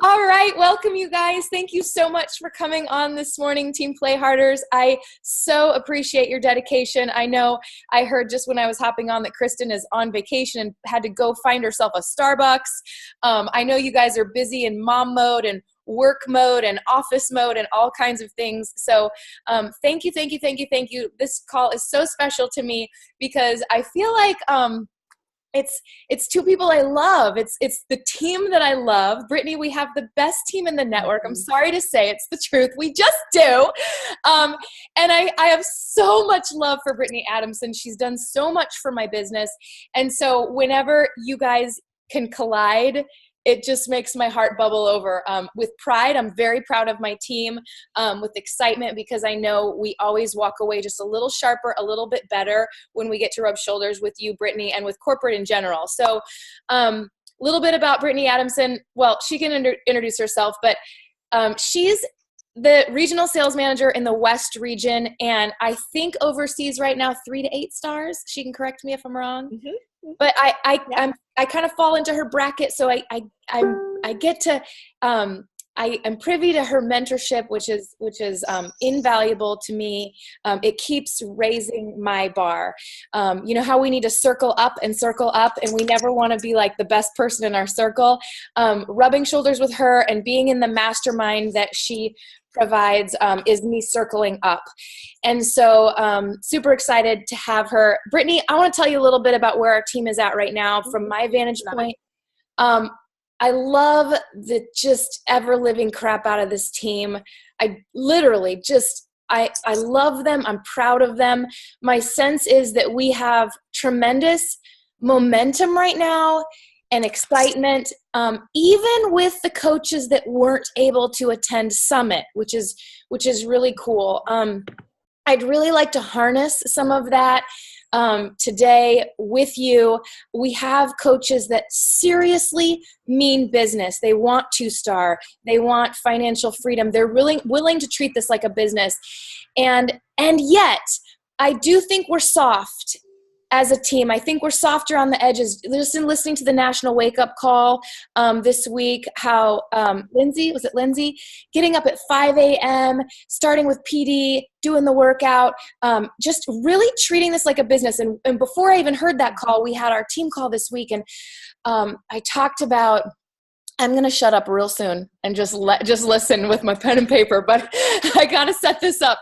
All right, welcome you guys. Thank you so much for coming on this morning, Team Playharders. I so appreciate your dedication. I know I heard just when I was hopping on that Kristen is on vacation and had to go find herself a Starbucks. I know you guys are busy in mom mode and work mode and office mode and all kinds of things. So thank you, thank you, thank you, thank you. This call is so special to me because I feel like it's two people I love. It's the team that I love. Brittany, we have the best team in the network. I'm sorry to say it's the truth. We just do. And I have so much love for Brittany Adamson. She's done so much for my business. And so whenever you guys can collide, it just makes my heart bubble over. With pride, I'm very proud of my team, with excitement, because I know we always walk away just a little sharper, a little bit better when we get to rub shoulders with you, Brittany, and with corporate in general. So a little bit about Brittany Adamson. Well, she can introduce herself, but she's the regional sales manager in the West region, and I think oversees right now 3 to 8 stars. She can correct me if I'm wrong. Mm-hmm. But I kind of fall into her bracket, so I get to I am privy to her mentorship, which is invaluable to me. It keeps raising my bar. You know how we need to circle up, and we never want to be like the best person in our circle. Rubbing shoulders with her and being in the mastermind that she provides is me circling up. And so super excited to have her. Brittany, I want to tell you a little bit about where our team is at right now from my vantage point. I love the just ever living crap out of this team. I literally just, I love them. I'm proud of them. My sense is that we have tremendous momentum right now and excitement, even with the coaches that weren't able to attend Summit, which is really cool. I'd really like to harness some of that today with you. We have coaches that seriously mean business. They want 2-star. They want financial freedom. They're really willing to treat this like a business. And yet, I do think we're soft as a team. I think we're softer on the edges. Just in listening to the National Wake Up Call this week, how Lindsay, getting up at 5 a.m., starting with PD, doing the workout, just really treating this like a business. And before I even heard that call, we had our team call this week, and I talked about, I'm going to shut up real soon and just listen with my pen and paper, but I got to set this up.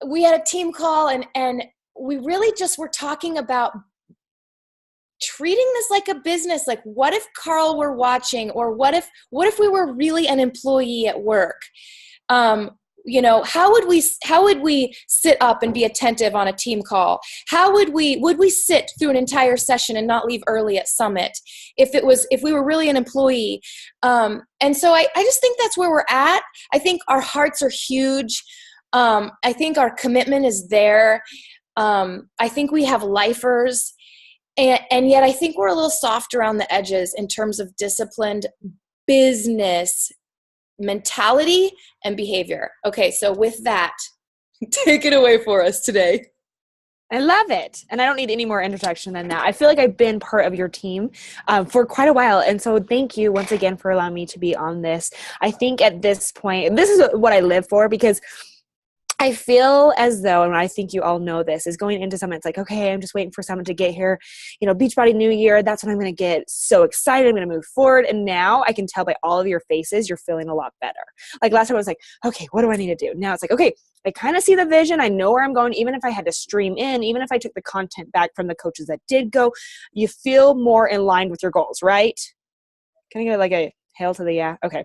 We had a team call, and we really just were talking about treating this like a business. Like, what if Carl were watching, or what if we were really an employee at work? You know, how would we sit up and be attentive on a team call? How would we sit through an entire session and not leave early at Summit if we were really an employee? And so I just think that's where we're at. I think our hearts are huge. I think our commitment is there. I think we have lifers, and yet I think we're a little soft around the edges in terms of disciplined business mentality and behavior. Okay, so with that, take it away for us today. I love it. And I don't need any more introduction than that. I feel like I've been part of your team for quite a while. And so thank you once again for allowing me to be on this. I think at this point, this is what I live for, because I feel as though, and I think you all know this, is going into Summit, it's like, okay, I'm just waiting for someone to get here. You know, Beachbody New Year, that's when I'm going to get so excited. I'm going to move forward. And now I can tell by all of your faces, you're feeling a lot better. Like last time I was like, okay, what do I need to do? Now it's like, okay, I kind of see the vision. I know where I'm going. Even if I had to stream in, even if I took the content back from the coaches that did go, you feel more in line with your goals, right? Can I get like a hail to the yeah? Okay.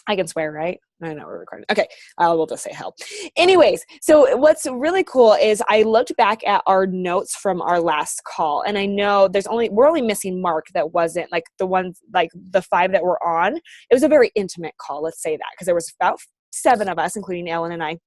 I can swear, right? I know we're recording. Okay, we'll just say hell. Anyways, so what's really cool is I looked back at our notes from our last call, and I know we're only missing Mark that wasn't like the ones, like the 5 that were on. It was a very intimate call, let's say that, because there was about 7 of us, including Ellen and I.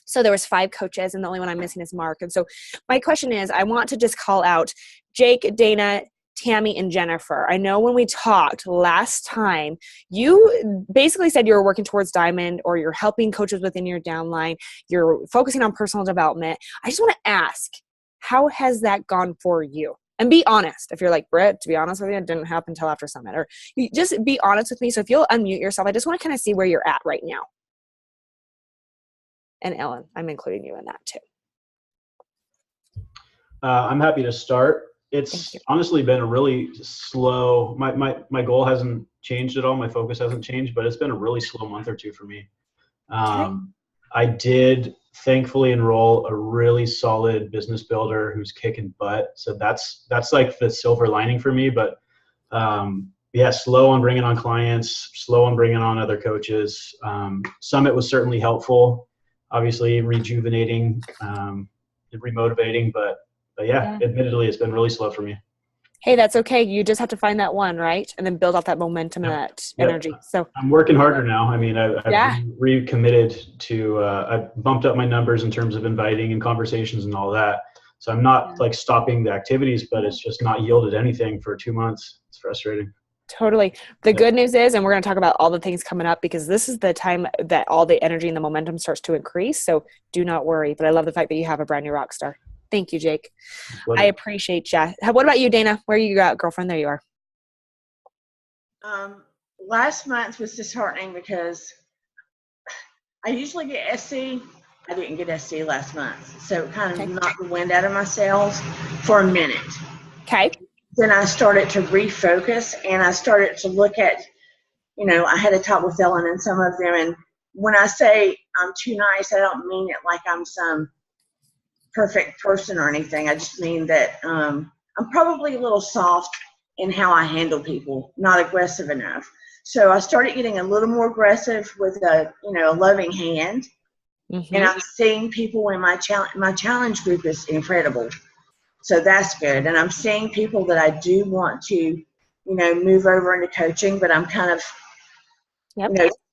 So there was 5 coaches, and the only one I'm missing is Mark. And so my question is, I want to just call out Jake, Dana, Tammy, and Jennifer. I know when we talked last time, you basically said you were working towards Diamond, or you're helping coaches within your downline. You're focusing on personal development. I just want to ask, how has that gone for you? And be honest. If you're like, Britt, to be honest with you, it didn't happen until after Summit. Or you just be honest with me. So if you'll unmute yourself, I just want to kind of see where you're at right now. And Ellen, I'm including you in that too. I'm happy to start. It's honestly been a really slow, my goal hasn't changed at all. My focus hasn't changed, but it's been a really slow month or two for me. I did thankfully enroll a really solid business builder who's kicking butt. So that's like the silver lining for me. But yeah, slow on bringing on clients, slow on bringing on other coaches. Summit was certainly helpful, obviously rejuvenating, remotivating, but yeah, admittedly, it's been really slow for me. Hey, that's okay. You just have to find that one, right? And then build off that momentum and that energy. So I'm working harder now. I mean, I've recommitted to, I've bumped up my numbers in terms of inviting and conversations and all that. So I'm not like stopping the activities, but it's just not yielded anything for 2 months. It's frustrating. Totally. The good news is, and we're going to talk about all the things coming up because this is the time that all the energy and the momentum starts to increase. So do not worry. But I love the fact that you have a brand new rock star. Thank you, Jake. I appreciate you. What about you, Dana? Where are you at, girlfriend? There you are. Last month was disheartening because I usually get SC. I didn't get SC last month. So it kind of knocked the wind out of my sails for a minute. Okay. Then I started to refocus and I started to look at, I had a talk with Ellen and some of them. And when I say I'm too nice, I don't mean it like I'm some perfect person or anything. I just mean that I'm probably a little soft in how I handle people, not aggressive enough. So I started getting a little more aggressive with a loving hand. Mm-hmm. And I'm seeing people in my challenge group is incredible. So that's good. And I'm seeing people that I do want to, move over into coaching, but I'm kind of,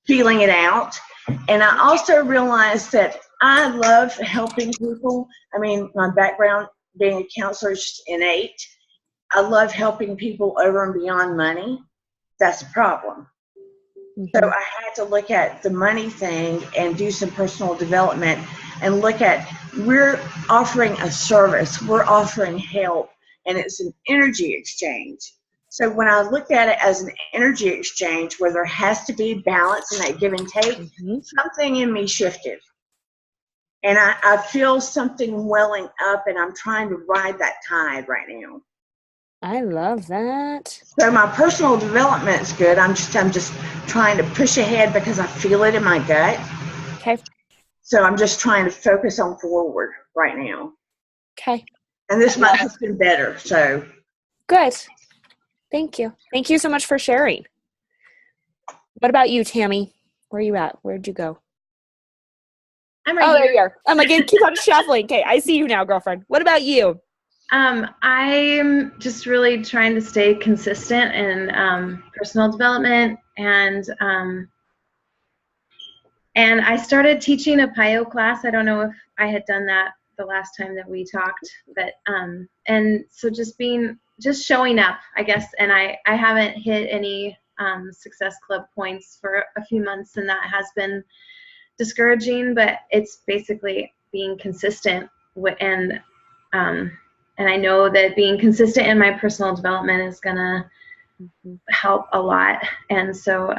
feeling it out. And I also realized that I love helping people. I mean, my background being a counselor is innate. I love helping people over and beyond money. That's a problem. Mm-hmm. So I had to look at the money thing and do some personal development and look at, we're offering a service, we're offering help, and it's an energy exchange. So when I looked at it as an energy exchange where there has to be balance in that give and take, something in me shifted. And I feel something welling up, and I'm trying to ride that tide right now. I love that. So my personal development is good. I'm just trying to push ahead because I feel it in my gut. Okay. So I'm just trying to focus on forward right now. Okay. And this month has been better. So good. Thank you. Thank you so much for sharing. What about you, Tammy? Where are you at? Where'd you go? I'm right here. There you are. I'm like, keep on shuffling. Okay, I see you now, girlfriend. What about you? I'm just really trying to stay consistent in personal development, and I started teaching a PIO class. I don't know if I had done that the last time that we talked, but and so just showing up, I guess. And I haven't hit any Success Club points for a few months, and that has been discouraging. But it's basically being consistent and I know that being consistent in my personal development is going to help a lot. And so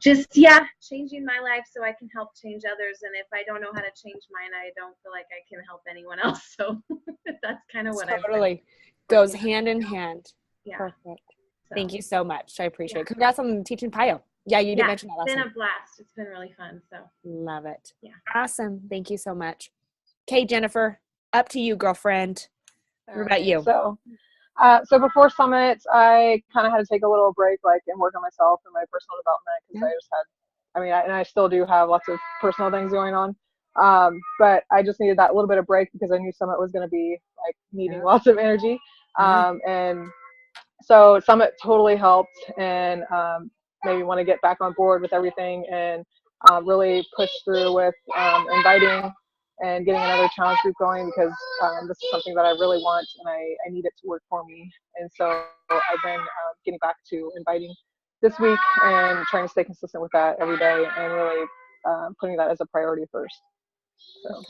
changing my life so I can help change others. And if I don't know how to change mine, I don't feel like I can help anyone else. So that's kind of what I've totally goes hand in hand. Yeah. Perfect. So. Thank you so much. I appreciate it. Congrats on teaching PIO. Yeah, you did mention that last time. It's been a blast. It's been really fun. So love it. Yeah. Awesome. Thank you so much. Okay, Jennifer. Up to you, girlfriend. What about you? So before Summit, I kind of had to take a little break, and work on myself and my personal development because I still do have lots of personal things going on. But I just needed that little bit of break because I knew Summit was going to be needing lots of energy. And so Summit totally helped and made me want to get back on board with everything and really push through with inviting and getting another challenge group going because this is something that I really want and I need it to work for me. And so I've been getting back to inviting this week and trying to stay consistent with that every day and really putting that as a priority first. So.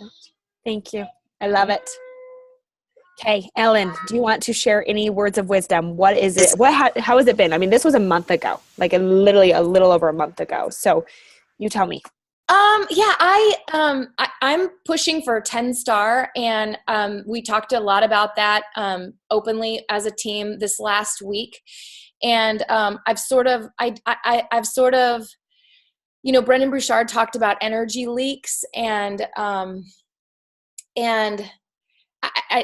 Thank you. I love it. Okay, Ellen, do you want to share any words of wisdom? What is it? How has it been? I mean, this was a month ago, like literally a little over a month ago. So you tell me. Yeah, I'm pushing for a 10-star, and we talked a lot about that openly as a team this last week. And I've sort of, Brendan Bouchard talked about energy leaks, and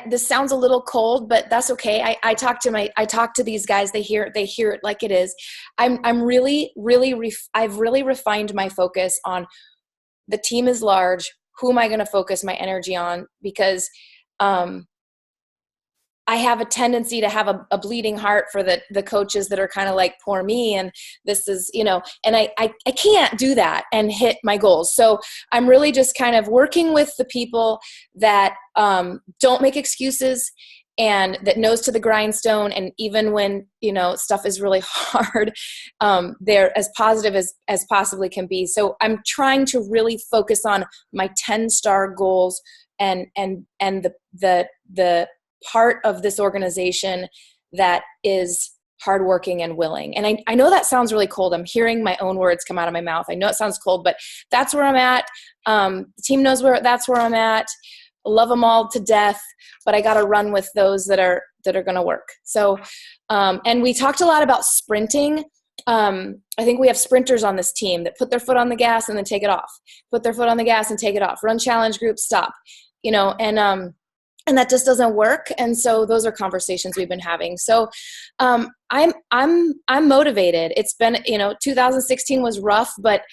this sounds a little cold, but that's okay. I talk to these guys. They hear it like it is. I've really refined my focus on the team is large. Who am I going to focus my energy on? Because I have a tendency to have a bleeding heart for the coaches that are kind of like, poor me. And this is, and I can't do that and hit my goals. So I'm really just kind of working with the people that don't make excuses and that nose to the grindstone. And even when, stuff is really hard, they're as positive as possibly can be. So I'm trying to really focus on my 10-star goals and the part of this organization that is hardworking and willing. And I know that sounds really cold. I'm hearing my own words come out of my mouth. I know it sounds cold, but that's where I'm at. The team knows that's where I'm at. I love them all to death, but I got to run with those that are going to work. So, and we talked a lot about sprinting. I think we have sprinters on this team that put their foot on the gas and then take it off, put their foot on the gas and take it off, run challenge groups, stop, and that just doesn't work. And so those are conversations we've been having. So I'm motivated. It's been, 2016 was rough, but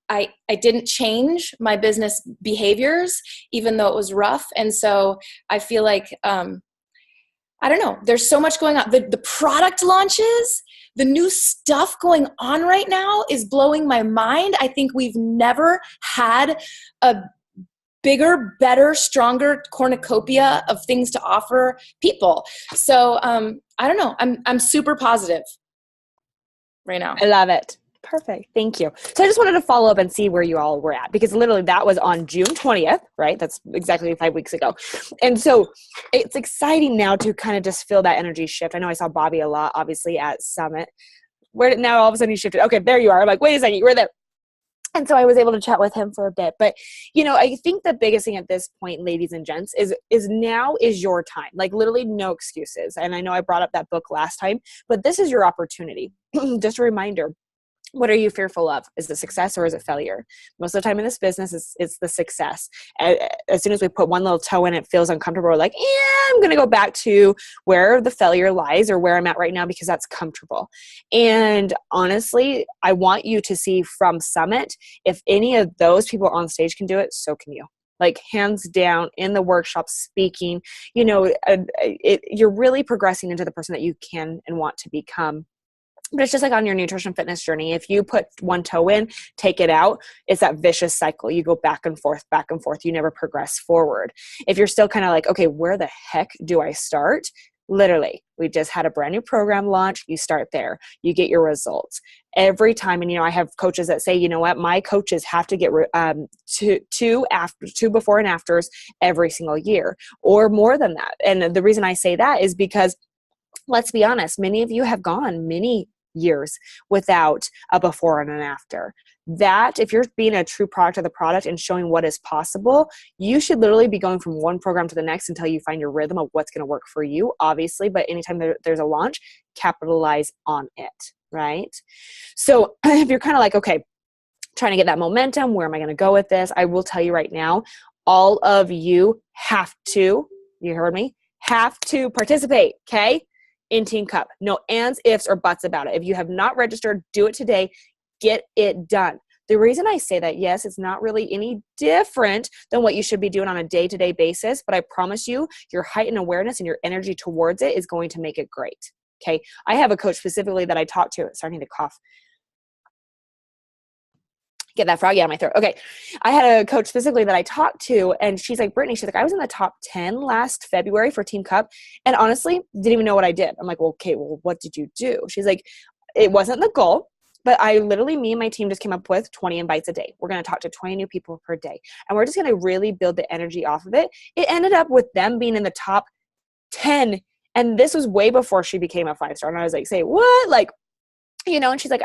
I didn't change my business behaviors, even though it was rough. And so I feel like, I don't know, there's so much going on. The product launches, the new stuff going on right now is blowing my mind. I think we've never had a bigger, better, stronger cornucopia of things to offer people. So I don't know. I'm super positive right now. I love it. Perfect. Thank you. So I just wanted to follow up and see where you all were at, because literally that was on June 20th, right? That's exactly 5 weeks ago. And so it's exciting now to kind of just feel that energy shift. I know I saw Bobby a lot, obviously, at Summit. Where now all of a sudden he shifted. Okay, there you are. I'm like, wait a second, you were there. And so I was able to chat with him for a bit. But, I think the biggest thing at this point, ladies and gents, is now is your time. Like, literally no excuses. And I know I brought up that book last time, but this is your opportunity. Just a reminder. What are you fearful of? Is it success or is it failure? Most of the time in this business, it's the success. As soon as we put one little toe in, it feels uncomfortable. We're like, I'm going to go back to where the failure lies or where I'm at right now, because that's comfortable. And honestly, I want you to see from Summit, if any of those people on stage can do it, so can you. Like, hands down, in the workshop, speaking, you're really progressing into the person that you can and want to become. But it's just like on your nutrition fitness journey. If you put one toe in, take it out, it's that vicious cycle. You go back and forth. You never progress forward. If you're still kind of like, okay, where the heck do I start? Literally, we just had a brand new program launch. You start there. You get your results every time. And, I have coaches that say, you know what, my coaches have to get two before and afters every single year, or more than that. And the reason I say that is because, let's be honest, many of you have gone many years without a before and an after. That, if you're being a true product of the product and showing what is possible, you should literally be going from one program to the next until you find your rhythm of what's going to work for you, obviously. But anytime there's a launch, capitalize on it, right? So if you're kind of like, okay, trying to get that momentum, where am I going to go with this? I will tell you right now, all of you have to, you heard me, have to participate, okay? In Team Cup. No ands, ifs, or buts about it. If you have not registered, do it today. Get it done. The reason I say that, yes, it's not really any different than what you should be doing on a day-to-day basis, but I promise you, your heightened awareness and your energy towards it is going to make it great. Okay. I have a coach specifically that I talked to. Starting to cough. Get that froggy out of my throat. Okay. I had a coach specifically that I talked to, and she's like, Brittany, she's like, I was in the top 10 last February for Team Cup. And honestly, didn't even know what I did. I'm like, well, okay, well, what did you do? She's like, it wasn't the goal, but me and my team just came up with 20 invites a day. We're going to talk to 20 new people per day. And we're just going to really build the energy off of it. It ended up with them being in the top 10. And this was way before she became a 5-star. And I was like, say, what? Like, you know, and she's like,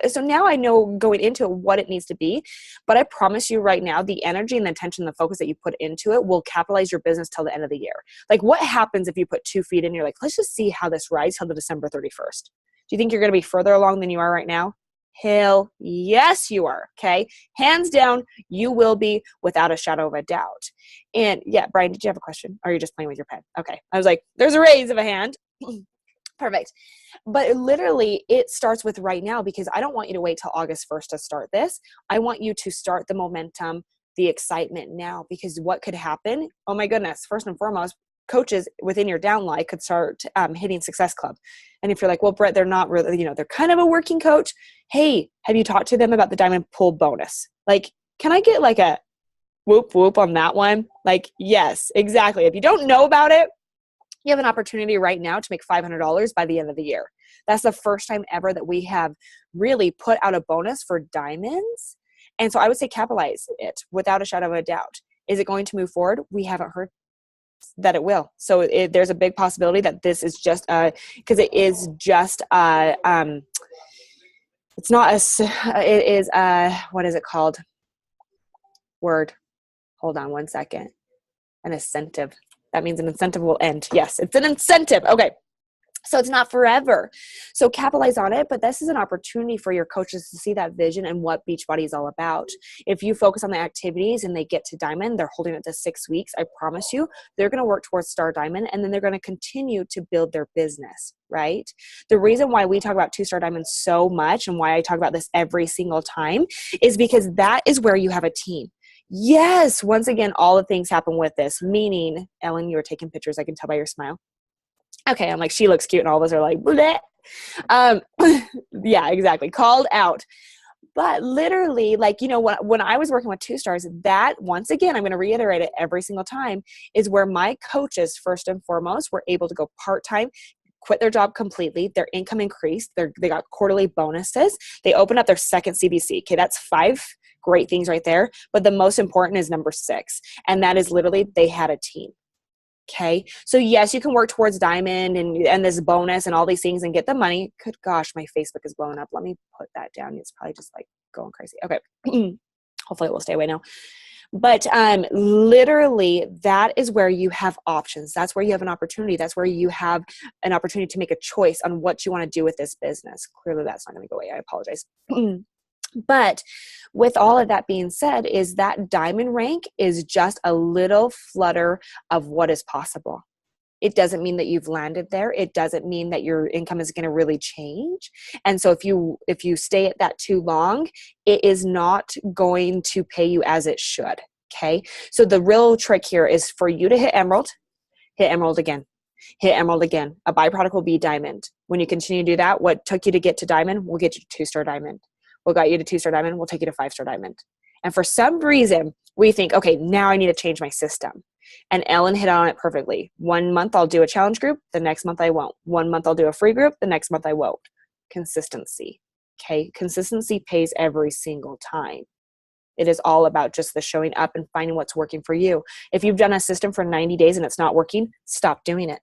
so now I know going into it what it needs to be, but I promise you right now, the energy and the attention, the focus that you put into it will capitalize your business till the end of the year. Like, what happens if you put 2 feet in, you're like, let's just see how this rides till the December 31st. Do you think you're going to be further along than you are right now? Hell yes, you are. Okay. Hands down, you will be, without a shadow of a doubt. And yeah, Brian, did you have a question? Or are you just playing with your pen? Okay. I was like, there's a raise of a hand. Perfect. But literally it starts with right now, because I don't want you to wait till August 1st to start this. I want you to start the momentum, the excitement now, because what could happen? Oh my goodness. First and foremost, coaches within your downline could start hitting Success Club. And if you're like, well, Brett, they're not really, you know, they're kind of a working coach. Hey, have you talked to them about the diamond pull bonus? Like, can I get like a whoop whoop on that one? Like, yes, exactly. If you don't know about it, you have an opportunity right now to make $500 by the end of the year. That's the first time ever that we have really put out a bonus for diamonds. And so I would say capitalize it without a shadow of a doubt. Is it going to move forward? We haven't heard that it will. So there's a big possibility that this is just because it is just it's not it is what is it called? Word. Hold on one second. An incentive. That means an incentive will end. Yes, it's an incentive. Okay. So it's not forever. So capitalize on it, but this is an opportunity for your coaches to see that vision and what Beachbody is all about. If you focus on the activities and they get to diamond, they're holding it to 6 weeks. I promise you, they're going to work towards star diamond, and then they're going to continue to build their business, right? The reason why we talk about 2-star diamond so much and why I talk about this every single time is because that is where you have a team. Yes, once again, all the things happen with this, meaning, Ellen, you were taking pictures. I can tell by your smile. Okay, I'm like, she looks cute, and all of us are like, bleh. Yeah, exactly. Called out. But literally, like, you know, when I was working with 2-stars, that, once again, I'm going to reiterate it every single time, is where my coaches, first and foremost, were able to go part-time, quit their job completely. Their income increased. They got quarterly bonuses. They opened up their second CBC. Okay, that's 5 great things right there. But the most important is number 6. And that is literally they had a team. Okay. So yes, you can work towards diamond and this bonus and all these things and get the money. Good gosh, my Facebook is blowing up. Let me put that down. It's probably just like going crazy. Okay. Hopefully it will stay away now. But literally that is where you have options. That's where you have an opportunity. That's where you have an opportunity to make a choice on what you want to do with this business. Clearly that's not going to go away. I apologize. But with all of that being said, is that diamond rank is just a little flutter of what is possible. It doesn't mean that you've landed there. It doesn't mean that your income is going to really change. And so if you stay at that too long, it is not going to pay you as it should. Okay. So the real trick here is for you to hit emerald again. Hit emerald again. A byproduct will be diamond. When you continue to do that, what took you to get to diamond will get you to 2-star diamond. What got you to 2-star diamond will take you to 5-star diamond. And for some reason, we think, okay, now I need to change my system. And Ellen hit on it perfectly. 1 month I'll do a challenge group. The next month I won't. 1 month I'll do a free group. The next month I won't. Consistency. Okay. Consistency pays every single time. It is all about just the showing up and finding what's working for you. If you've done a system for 90 days and it's not working, stop doing it.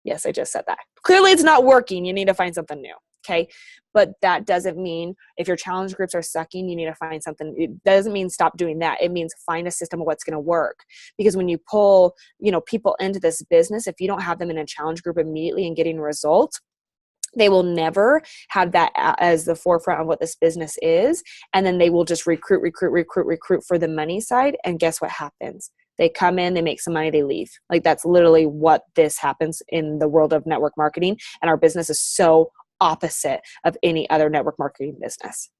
Yes, I just said that. Clearly it's not working. You need to find something new. Okay. But that doesn't mean if your challenge groups are sucking, you need to find something. It doesn't mean stop doing that. It means find a system of what's going to work. Because when you pull, people into this business, if you don't have them in a challenge group immediately and getting results, they will never have that as the forefront of what this business is. And then they will just recruit for the money side. And guess what happens? They come in, they make some money, they leave. Like that's literally what this happens in the world of network marketing. And our business is so opposite of any other network marketing business.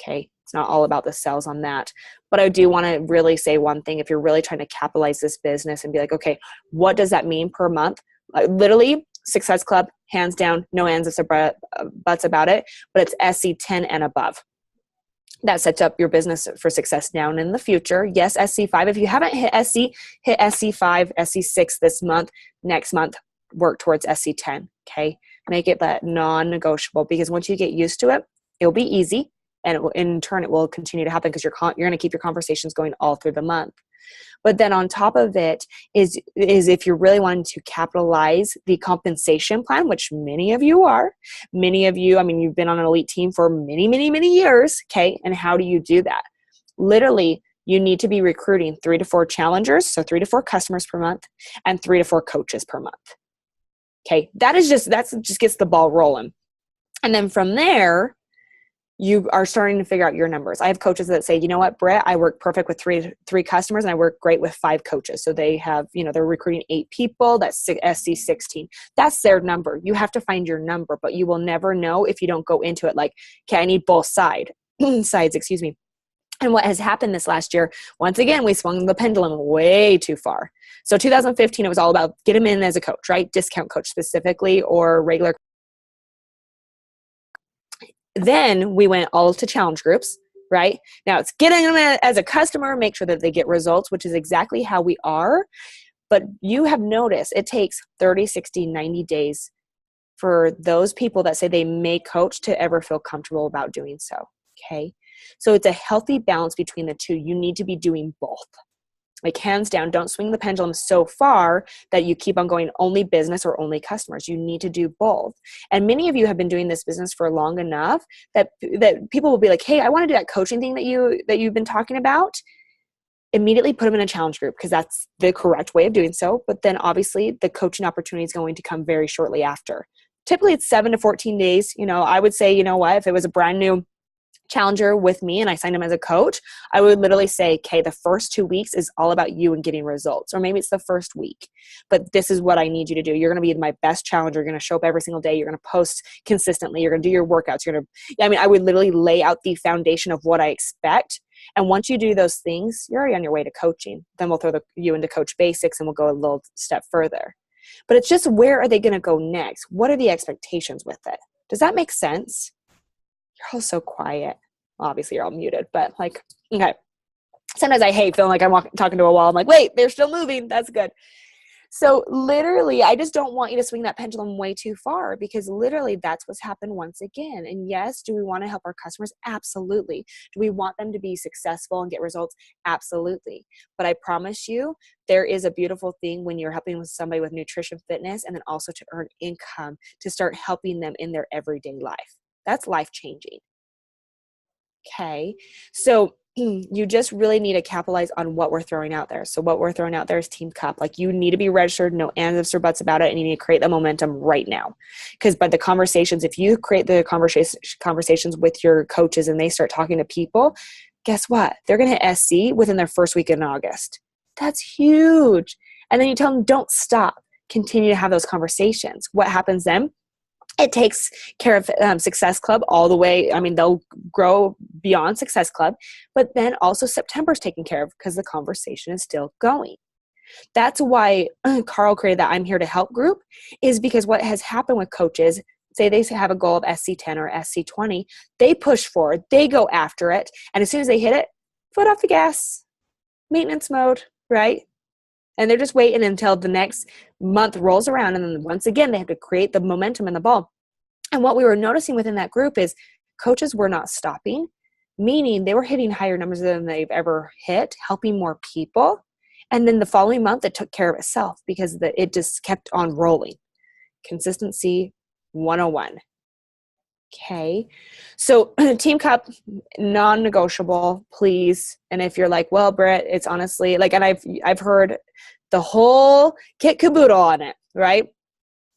Okay. It's not all about the sales on that. But I do want to really say one thing. If you're really trying to capitalize this business and be like, okay, what does that mean per month? Literally, Success Club, hands down, no ands, ifs, or buts about it, but it's SC 10 and above. That sets up your business for success now and in the future. Yes, SC5. If you haven't hit SC5, SC6 this month, next month, work towards SC10. Okay. Make it that non-negotiable, because once you get used to it, it'll be easy. And in turn, it will continue to happen because you're going to keep your conversations going all through the month. But then on top of it is if you're really wanting to capitalize the compensation plan, which many of you are, many of you, I mean, you've been on an elite team for many, many, many years. Okay. And how do you do that? Literally, you need to be recruiting 3 to 4 challengers, so 3 to 4 customers per month, and 3 to 4 coaches per month. Okay, that just gets the ball rolling. And then from there, you are starting to figure out your numbers. I have coaches that say, you know what, Brett, I work perfect with three customers and I work great with 5 coaches. So they have, they're recruiting 8 people, that's SC 16. That's their number. You have to find your number, but you will never know if you don't go into it like, okay, I need both sides, excuse me. And what has happened this last year, once again, we swung the pendulum way too far. So 2015, it was all about get them in as a coach, right? Discount coach specifically, or regular. Then we went all to challenge groups, right? Now it's getting them as a customer, make sure that they get results, which is exactly how we are. But you have noticed it takes 30, 60, 90 days for those people that say they may coach to ever feel comfortable about doing so, okay? So it's a healthy balance between the two. You need to be doing both. Like hands down, don't swing the pendulum so far that you keep on going only business or only customers. You need to do both. And many of you have been doing this business for long enough that people will be like, hey, I want to do that coaching thing that you've been talking about. Immediately put them in a challenge group because that's the correct way of doing so. But then obviously the coaching opportunity is going to come very shortly after. Typically it's 7 to 14 days. I would say, if it was a brand new challenger with me and I signed him as a coach, I would literally say, okay, the first 2 weeks is all about you and getting results. Or maybe it's the first week, but this is what I need you to do. You're going to be my best challenger. You're going to show up every single day. You're going to post consistently. You're going to do your workouts. I would literally lay out the foundation of what I expect. And once you do those things, you're already on your way to coaching. Then we'll throw you into coach basics and we'll go a little step further. But it's just, where are they going to go next? What are the expectations with it? Does that make sense? You're all so quiet. Well, obviously you're all muted, but okay. Sometimes I hate feeling like I'm talking to a wall. I'm like, wait, they're still moving. That's good. So literally, I just don't want you to swing that pendulum way too far, because literally that's what's happened once again. And yes, do we want to help our customers? Absolutely. Do we want them to be successful and get results? Absolutely. But I promise you, there is a beautiful thing when you're helping with somebody with nutrition, fitness, and then also to earn income, to start helping them in their everyday life. That's life-changing. Okay. So you just really need to capitalize on what we're throwing out there. So what we're throwing out there is Team Cup. You need to be registered, no ands, ifs, or buts about it, and you need to create the momentum right now. Because by the conversations, if you create the conversations with your coaches and they start talking to people, guess what? They're going to hit SC within their first week in August. That's huge. And then you tell them, don't stop. Continue to have those conversations. What happens then? It takes care of Success Club all the way. They'll grow beyond Success Club, but then also September's taken care of because the conversation is still going. That's why Carl created that I'm Here to Help group, is because what has happened with coaches, say they have a goal of SC10 or SC20, they push forward, they go after it, and as soon as they hit it, foot off the gas, maintenance mode, right? And they're just waiting until the next month rolls around. And then once again, they have to create the momentum in the ball. And what we were noticing within that group is coaches were not stopping, meaning they were hitting higher numbers than they've ever hit, helping more people. And then the following month, it took care of itself because it just kept on rolling. Consistency 101. Okay. So Team Cup, non-negotiable, please. And if you're like, well, Britt, it's honestly and I've heard the whole kit caboodle on it, right?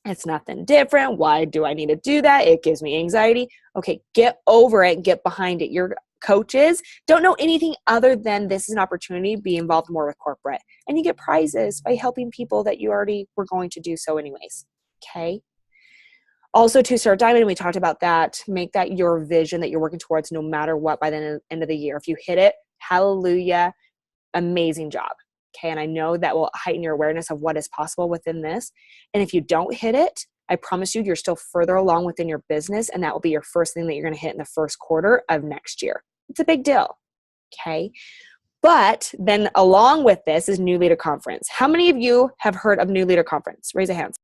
It's nothing different. Why do I need to do that? It gives me anxiety. Okay, get over it and get behind it. Your coaches don't know anything other than this is an opportunity to be involved more with corporate. And you get prizes by helping people that you already were going to do so anyways. Okay. Also, 2-star diamond, we talked about that. Make that your vision that you're working towards no matter what by the end of the year. If you hit it, hallelujah, amazing job. Okay, and I know that will heighten your awareness of what is possible within this. And if you don't hit it, I promise you're still further along within your business, and that will be your first thing that you're going to hit in the first quarter of next year. It's a big deal. Okay. But then along with this is New Leader Conference. How many of you have heard of New Leader Conference? Raise a hand.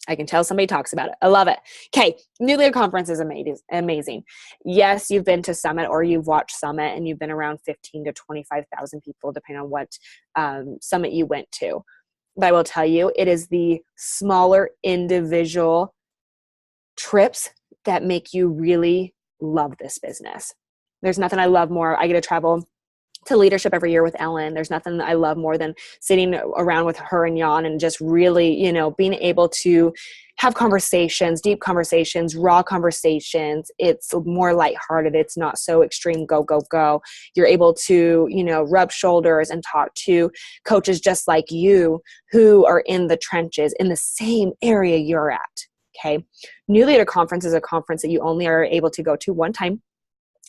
I can tell somebody talks about it. I love it. Okay. New Leader Conference is amazing. Yes, you've been to Summit or you've watched Summit and you've been around 15 to 25,000 people, depending on what Summit you went to. But I will tell you, it is the smaller individual trips that make you really love this business. There's nothing I love more. I get to travel to leadership every year with Ellen. There's nothing I love more than sitting around with her and Jan and just really, being able to have conversations, deep conversations, raw conversations. It's more lighthearted. It's not so extreme, go, go, go. You're able to, rub shoulders and talk to coaches just like you who are in the trenches in the same area you're at. Okay. New Leader Conference is a conference that you only are able to go to one time.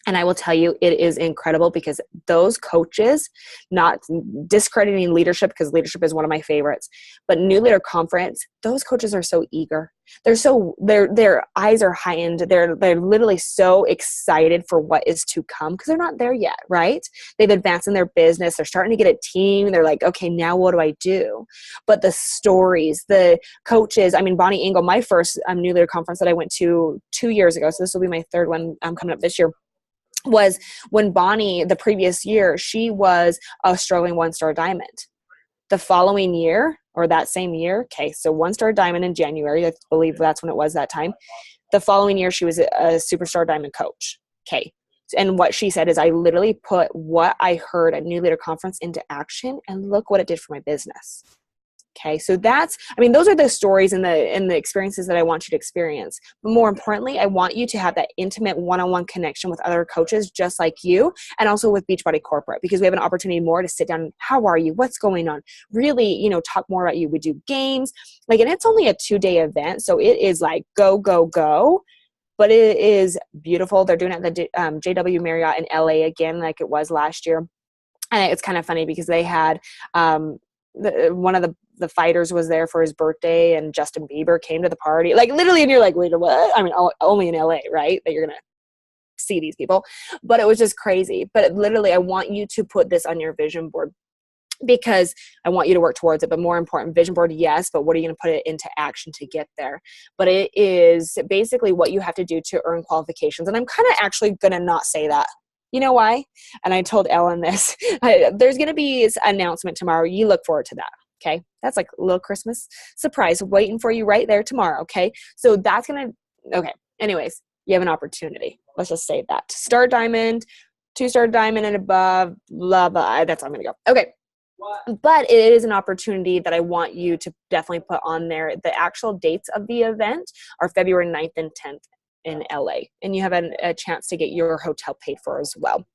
And I will tell you, it is incredible because those coaches, not discrediting leadership because leadership is one of my favorites, but New Leader Conference, those coaches are so eager. Their eyes are heightened. They're literally so excited for what is to come because they're not there yet, right? They've advanced in their business. They're starting to get a team. They're like, okay, now what do I do? But the stories, the coaches, Bonnie Engel, my first New Leader Conference that I went to 2 years ago, so this will be my third one coming up this year, was when Bonnie, the previous year, she was a struggling 1-star diamond. The following year, or that same year, okay, so 1-star diamond in January, I believe that's when it was that time. The following year, she was a superstar diamond coach. Okay. And what she said is, I literally put what I heard at New Leader Conference into action, and look what it did for my business. Okay, so those are the stories and the experiences that I want you to experience. But more importantly, I want you to have that intimate one-on-one connection with other coaches just like you, and also with Beachbody Corporate, because we have an opportunity more to sit down. How are you? What's going on? Really, talk more about you. We do games, and it's only a 2-day event, so it is like go, go, go. But it is beautiful. They're doing it at the JW Marriott in LA again, like it was last year. And it's kind of funny because they had one of the fighters was there for his birthday, and Justin Bieber came to the party. Like literally, and you're like, wait, what? Only in LA, right? That you're going to see these people. But it was just crazy. But literally, I want you to put this on your vision board because I want you to work towards it. But more important, vision board, yes, but what are you going to put it into action to get there? But it is basically what you have to do to earn qualifications. And I'm kind of actually going to not say that. You know why? And I told Ellen this. There's going to be an announcement tomorrow. You look forward to that. Okay. That's like a little Christmas surprise waiting for you right there tomorrow. Okay. So that's going to, okay. Anyways, you have an opportunity. Let's just say that. Star diamond, 2-star diamond and above, blah, blah. That's how I'm going to go. Okay. But it is an opportunity that I want you to definitely put on there. The actual dates of the event are February 9th and 10th in LA. And you have a chance to get your hotel paid for as well.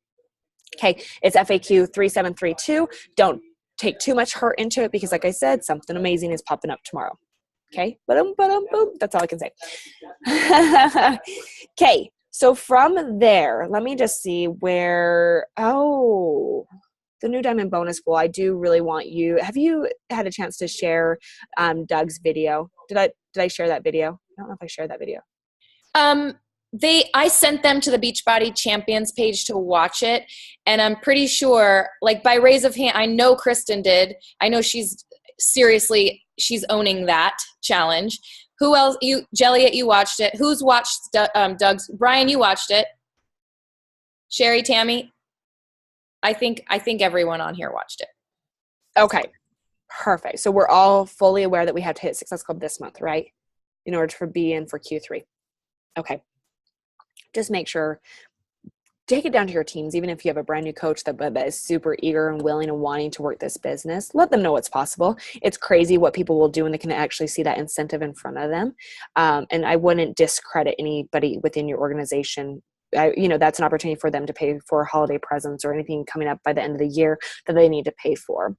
Okay. It's FAQ 3732. Don't take too much heart into it because, like I said, something amazing is popping up tomorrow. Okay. Boom. That's all I can say. Okay. So from there, let me just see where, the new Diamond Bonus Pool. I do really want you. Have you had a chance to share Doug's video? Did I share that video? I don't know if I shared that video. I sent them to the Beachbody Champions page to watch it, and I'm pretty sure, like by raise of hand, I know Kristen did. I know she's owning that challenge. Who else? Jelliet, you watched it. Who's watched Doug's? Brian, you watched it. Sherry, Tammy. I think everyone on here watched it. Okay, perfect. So we're all fully aware that we have to hit Success Club this month, right? In order to be in for Q3. Okay. Just make sure, take it down to your teams, even if you have a brand new coach that is super eager and willing and wanting to work this business. Let them know it's possible. It's crazy what people will do when they can actually see that incentive in front of them. And I wouldn't discredit anybody within your organization. That's an opportunity for them to pay for holiday presents or anything coming up by the end of the year that they need to pay for.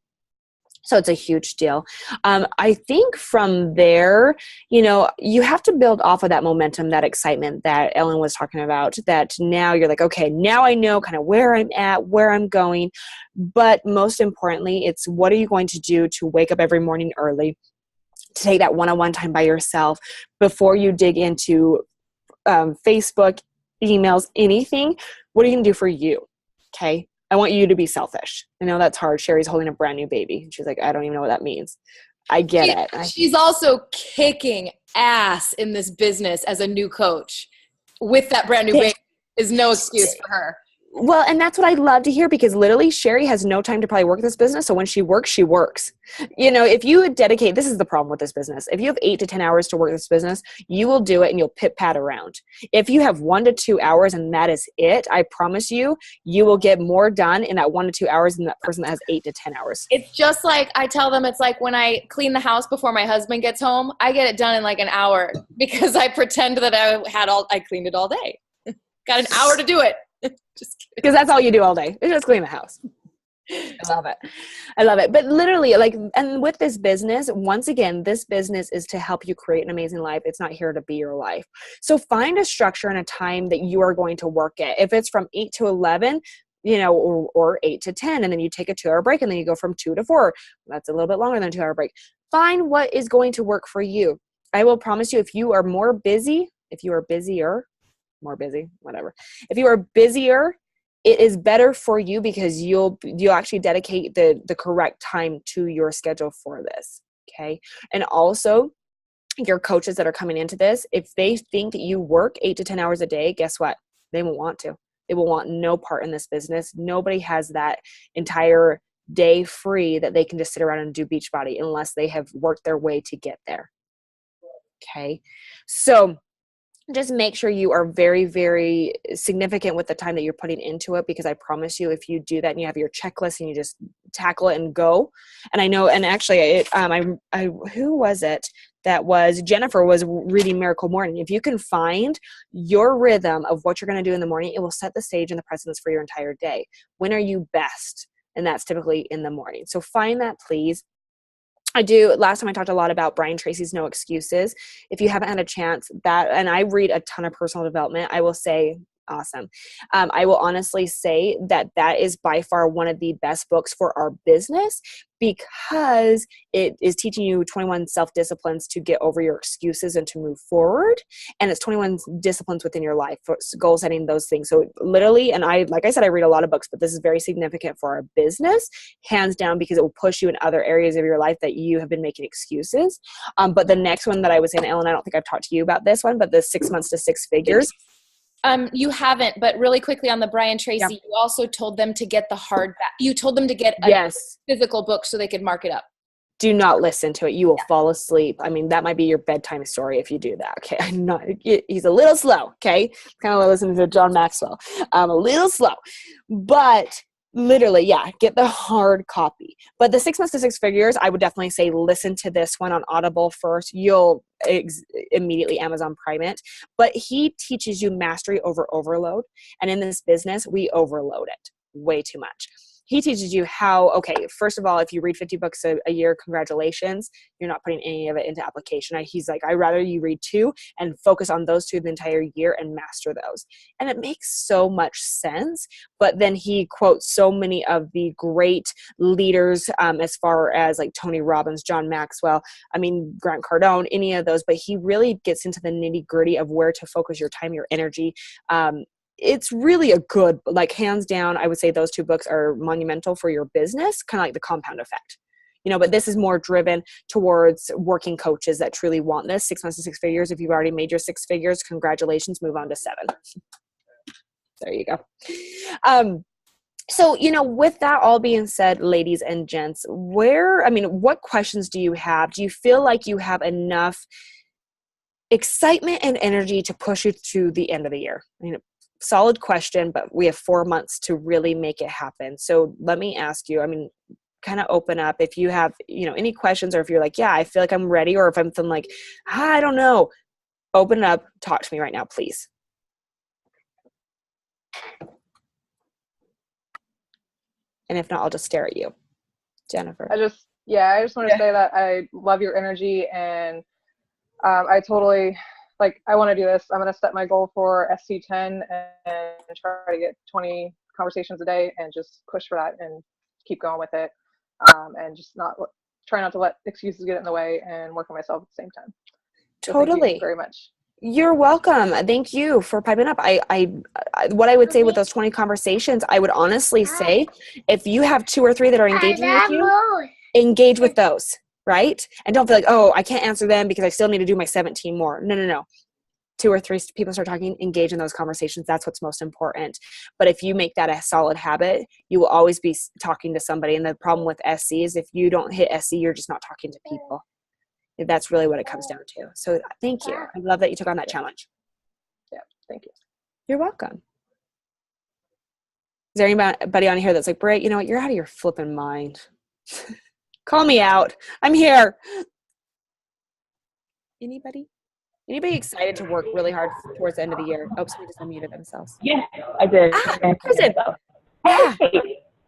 So it's a huge deal. I think from there, you have to build off of that momentum, that excitement that Ellen was talking about, that now you're like, okay, now I know kind of where I'm at, where I'm going. But most importantly, it's what are you going to do to wake up every morning early, to take that one-on-one time by yourself before you dig into Facebook, emails, anything. What are you going to do for you? Okay. I want you to be selfish. I know that's hard. Sherry's holding a brand new baby. She's like, I don't even know what that means. I get it. She's also kicking ass in this business as a new coach with that brand new baby. Is no excuse for her. Well, and that's what I love to hear, because literally Sherry has no time to probably work this business. So when she works, she works. You know, if you dedicate, this is the problem with this business. If you have 8 to 10 hours to work this business, you will do it and you'll pit pat around. If you have 1 to 2 hours and that is it, I promise you, you will get more done in that 1 to 2 hours than that person that has 8 to 10 hours. It's just like I tell them, it's like when I clean the house before my husband gets home, I get it done in like an hour because I pretend that I cleaned it all day. Got an hour to do it. Just kidding. Because that's all you do all day. You just clean the house. I love it. I love it. But literally, like, and with this business, once again, this business is to help you create an amazing life. It's not here to be your life. So find a structure and a time that you are going to work at. If it's from 8 to 11, you know, or 8 to 10, and then you take a 2-hour break, and then you go from 2 to 4. That's a little bit longer than a 2-hour break. Find what is going to work for you. I will promise you, if you are busier, if you are busier, it is better for you because you'll actually dedicate the correct time to your schedule for this. Okay. And also your coaches that are coming into this, if they think that you work 8 to 10 hours a day, guess what? They won't want to. They will want no part in this business. Nobody has that entire day free that they can just sit around and do Beachbody unless they have worked their way to get there. Okay. So just make sure you are very, very significant with the time that you're putting into it, because I promise you, if you do that and you have your checklist and you just tackle it and go. And I know, and actually, who was it? That was Jennifer was reading Miracle Morning. If you can find your rhythm of what you're going to do in the morning, it will set the stage and the precedence for your entire day. When are you best? And that's typically in the morning. So find that, please. Last time I talked a lot about Brian Tracy's No Excuses. If you haven't had a chance, and I read a ton of personal development, I will say, awesome. I will honestly say that is by far one of the best books for our business, because it is teaching you 21 self-disciplines to get over your excuses and to move forward. And it's 21 disciplines within your life for goal setting, those things. So literally, and like I said, I read a lot of books, but this is very significant for our business, hands down, because it will push you in other areas of your life that you have been making excuses. But the next one that I was saying, Ellen, I don't think I've talked to you about this one, but the 6 months to 6 figures. You haven't, but really quickly on the Brian Tracy, you also told them to get the hardback. You told them to get a physical book so they could mark it up. Do not listen to it. You will fall asleep. I mean, that might be your bedtime story if you do that. Okay. He's a little slow. Okay. Kind of like listening to John Maxwell. A little slow, but literally, get the hard copy. But the 6 months to 6 figures, I would definitely say listen to this one on Audible first. You'll immediately Amazon Prime it. But he teaches you mastery over overload. And in this business, we overload it way too much. He teaches you how, okay, first of all, if you read 50 books a year, congratulations, you're not putting any of it into application. He's like, I'd rather you read 2 and focus on those 2 the entire year and master those. And it makes so much sense. But then he quotes so many of the great leaders as far as like Tony Robbins, John Maxwell, Grant Cardone, any of those. But he really gets into the nitty gritty of where to focus your time, your energy. It's really a good, like hands down, I would say those 2 books are monumental for your business, kind of like the compound effect, but this is more driven towards working coaches that truly want this 6 months to 6 figures. If you've already made your 6 figures, congratulations, move on to 7. There you go. So, with that all being said, ladies and gents, what questions do you have? Do you feel like you have enough excitement and energy to push you to the end of the year? Solid question, but we have 4 months to really make it happen. So let me ask you, kind of open up if you have, any questions, or if you're like, yeah, I feel like I'm ready, or if I'm feeling like, I don't know, open it up, talk to me right now, please. And if not, I'll just stare at you. Jennifer. I just want to say that I love your energy, and I totally, I want to do this. I'm going to set my goal for SC10 and try to get 20 conversations a day and just push for that and keep going with it. And just try not to let excuses get in the way and work on myself at the same time. So totally. Thank you very much. You're welcome. Thank you for piping up. What I would say with those 20 conversations, I would honestly say if you have 2 or 3 that are engaging with you, engage with those. right? And don't feel like, oh, I can't answer them because I still need to do my 17 more. No. 2 or 3 people start talking, engage in those conversations. That's what's most important. But if you make that a solid habit, you will always be talking to somebody. And the problem with SC is if you don't hit SC, you're just not talking to people. That's really what it comes down to. So thank you. I love that you took on that challenge. Yeah, thank you. You're welcome. Is there anybody on here that's like, Britt, you know what? You're out of your flipping mind. Call me out. I'm here. Anybody excited to work really hard towards the end of the year? Oh, somebody just unmuted themselves. Yes, I did. Kristen. Yeah.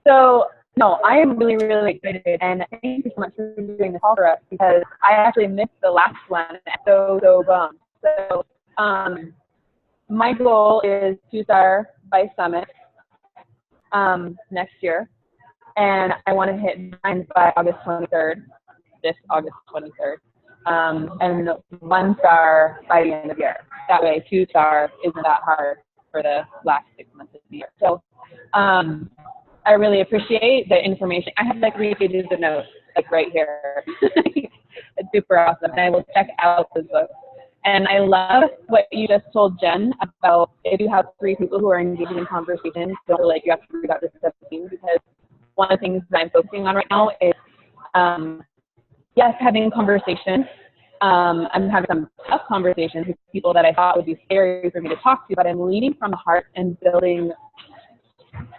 So, no, I am really, really excited, and thank you so much for doing this call for us because I actually missed the last one. So bummed. So, my goal is 2-star by Summit next year, and I want to hit 9 by August 23rd, this August 23rd. And 1-star by the end of the year. That way, 2-star isn't that hard for the last 6 months of the year. So, I really appreciate the information. I have like 3 pages of notes, like right here. It's super awesome. And I will check out this book. And I love what you just told Jen about if you have 3 people who are engaging in conversations, don't feel like you have to read out this 17, because one of the things that I'm focusing on right now is, yes, having conversations. I'm having some tough conversations with people that I thought would be scary for me to talk to, but I'm leading from the heart and building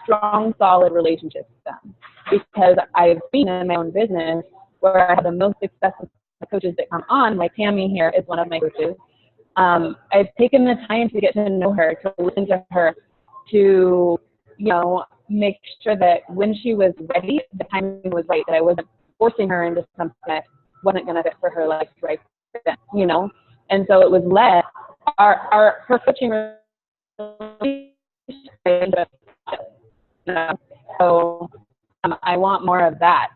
strong, solid relationships with them. Because I've seen in my own business where I have the most success with the coaches that come on, like Tammy here is one of my coaches. I've taken the time to get to know her, to listen to her, to, make sure that when she was ready, the timing was right, that I wasn't forcing her into something that wasn't going to fit for her life right then, And so it was led, her coaching relationship. So I want more of that.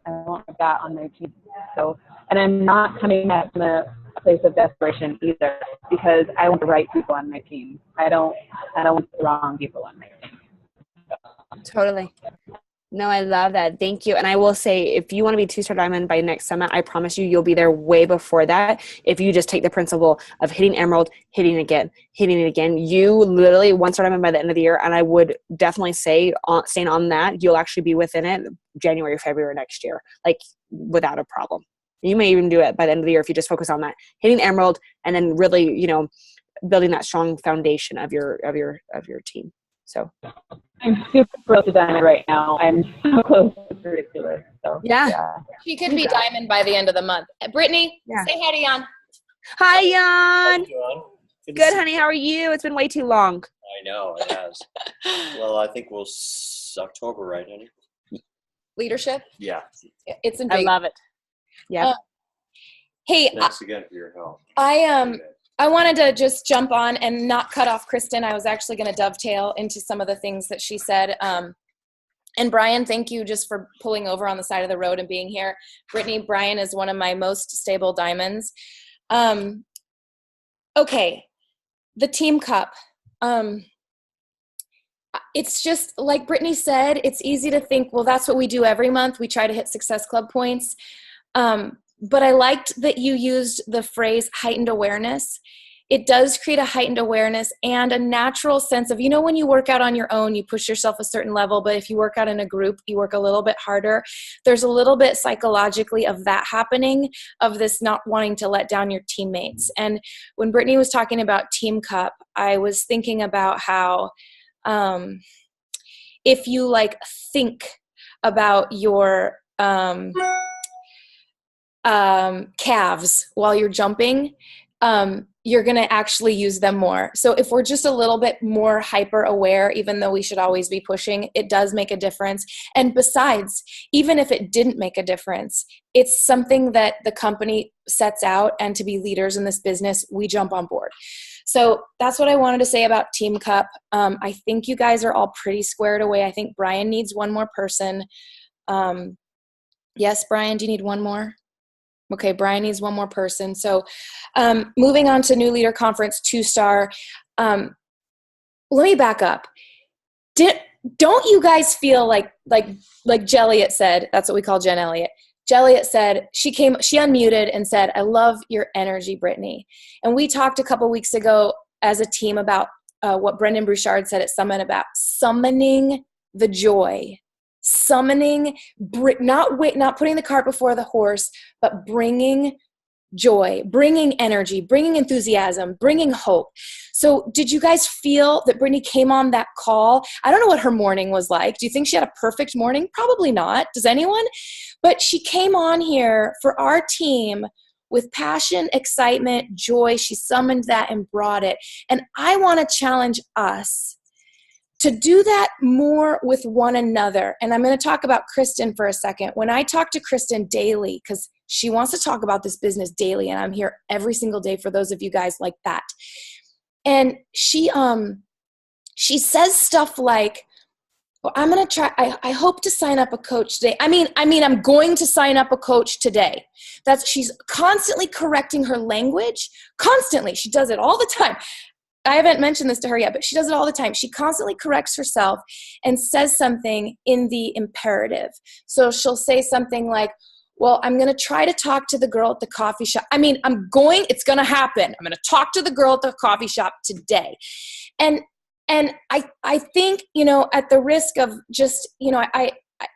I want that on my team. So, and I'm not coming at from a place of desperation either, because I want the right people on my team. I don't want the wrong people on my team. Totally. No, I love that. Thank you. And I will say, if you want to be 2-star diamond by next summit, I promise you'll be there way before that. If you just take the principle of hitting emerald, hitting it again, you literally 1-star diamond by the end of the year. And I would definitely say, staying on that, you'll actually be within it January, February next year, like without a problem. You may even do it by the end of the year if you just focus on that, hitting emerald, and then really, building that strong foundation of your team. So I'm super close to diamond right now. I'm so close. It's ridiculous. So yeah. She could be diamond by the end of the month. Brittany, say hi to Jan. Hi, Jan. Good, Good, honey. How are you? It's been way too long. I know, it has. Well, I think October, right, honey? Leadership? Yeah. It's in I big. love it. Yeah. Hey, Thanks again for your help. I wanted to just jump on and not cut off Kristen. I was actually going to dovetail into some of the things that she said. And Brian, thank you just for pulling over on the side of the road and being here. Brittany, Brian is one of my most stable diamonds. Okay, the team cup. It's just like Brittany said, it's easy to think, well, that's what we do every month. We try to hit Success Club points. But I liked that you used the phrase heightened awareness. It does create a heightened awareness and a natural sense of, when you work out on your own, you push yourself a certain level, but if you work out in a group, you work a little bit harder. There's a little bit psychologically of that happening, of this not wanting to let down your teammates. And when Brittany was talking about Team Cup, I was thinking about how if you think about your calves while you're jumping, you're going to actually use them more. So if we're just a little bit more hyper aware, even though we should always be pushing, it does make a difference. And besides, even if it didn't make a difference, it's something that the company sets out, and to be leaders in this business, we jump on board. So that's what I wanted to say about Team Cup. I think you guys are all pretty squared away. I think Brian needs one more person. Yes, Brian, do you need one more? Okay, Brian needs one more person. So moving on to New Leader Conference 2-star. Let me back up. Don't you guys feel like Jen Elliott said, that's what we call Jen Elliott. Jeliet said, she unmuted and said, I love your energy, Brittany. And we talked a couple weeks ago as a team about what Brendan Bouchard said at Summit about summoning the joy, not putting the cart before the horse, but bringing joy, bringing energy, bringing enthusiasm, bringing hope. So did you guys feel that Brittany came on that call? I don't know what her morning was like. Do you think she had a perfect morning? Probably not. Does anyone? But she came on here for our team with passion, excitement, joy. She summoned that and brought it. And I want to challenge us to do that more with one another. And I'm going to talk about Kristen for a second. When I talk to Kristen daily, because she wants to talk about this business daily, and I'm here every single day for those of you guys like that. And she says stuff like, well, I'm going to try, I hope to sign up a coach today. I mean, I'm going to sign up a coach today. She's constantly correcting her language, constantly. She does it all the time. I haven't mentioned this to her yet, but she does it all the time. She constantly corrects herself and says something in the imperative. So she'll say something like, well, I'm going to try to talk to the girl at the coffee shop. It's going to happen. I'm going to talk to the girl at the coffee shop today. And I think, at the risk of just,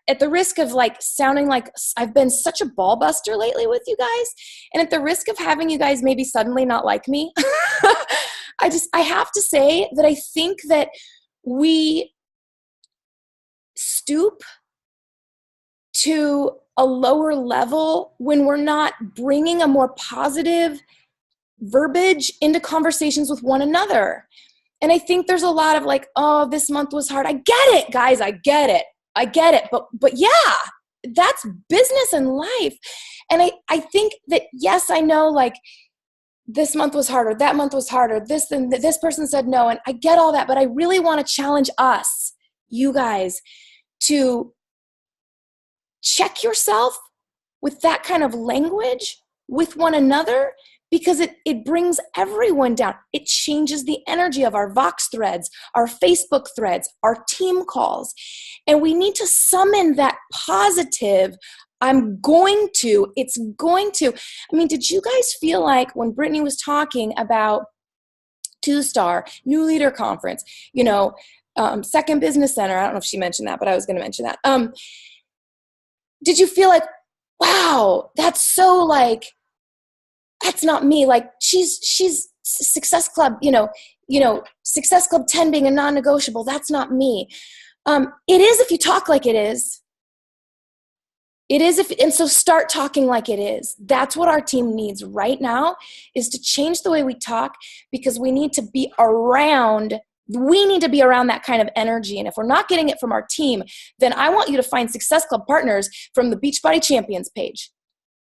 at the risk of like sounding like I've been such a ball buster lately with you guys, and at the risk of having you guys maybe suddenly not like me, I have to say that I think that we stoop to a lower level when we're not bringing a more positive verbiage into conversations with one another. And I think there's a lot of like, oh, this month was hard. I get it, guys. I get it. But yeah, that's business and life. And I think that, yes, I know like this month was harder, that month was harder, this person said no. And I get all that, but I really want to challenge us, you guys, to check yourself with that kind of language with one another, because it brings everyone down. It changes the energy of our Vox threads, our Facebook threads, our team calls. And we need to summon that positive, it's going to. Did you guys feel like when Brittany was talking about 2-Star, New Leader Conference, Second Business Center, I don't know if she mentioned that, but I was going to mention that. Did you feel like, wow, that's so like, that's not me. Like she's Success Club, Success Club 10 being a non-negotiable. That's not me. It is if you talk like it is. It is and so start talking like it is. That's what our team needs right now, is to change the way we talk, because we need to be around that kind of energy. And if we're not getting it from our team, then I want you to find Success Club partners from the Beachbody Champions page,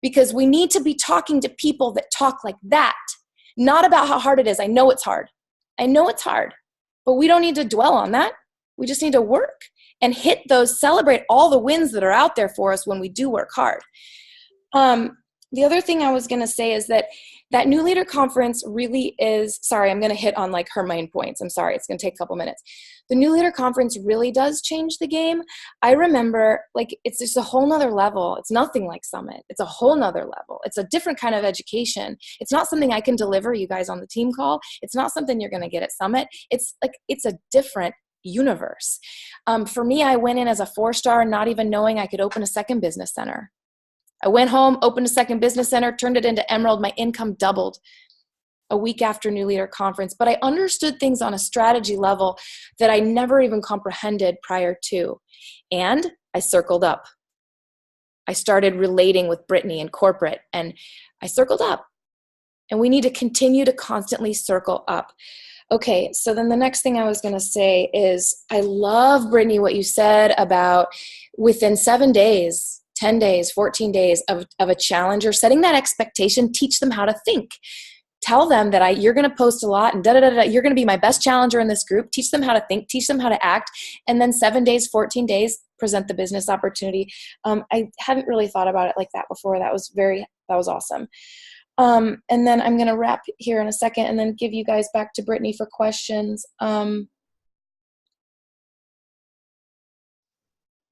because we need to be talking to people that talk like that, not about how hard it is. I know it's hard, but we don't need to dwell on that. We just need to work and celebrate all the wins that are out there for us when we do work hard. The other thing I was going to say is that New Leader Conference really is, sorry, I'm going to hit on like her main points. I'm sorry, it's going to take a couple minutes. The New Leader Conference really does change the game. I remember it's just a whole nother level. It's nothing like Summit. It's a whole nother level. It's a different kind of education. It's not something I can deliver you guys on the team call. It's not something you're going to get at Summit. It's a different universe. For me, I went in as a 4-star, not even knowing I could open a second business center. I went home, opened a second business center, turned it into Emerald. My income doubled a week after New Leader Conference. But I understood things on a strategy level that I never even comprehended prior to. And I circled up. I started relating with Brittany in corporate, and I circled up. And we need to continue to constantly circle up. Okay, so then the next thing I was going to say is, I love, Brittany, what you said about within 7 days, 10 days, 14 days of a challenger, setting that expectation, teach them how to think. Tell them that you're going to post a lot and you're going to be my best challenger in this group. Teach them how to think, teach them how to act. And then 7 days, 14 days, present the business opportunity. I hadn't really thought about it like that before. That was awesome. And then I'm going to wrap here in a second and then give you guys back to Brittany for questions.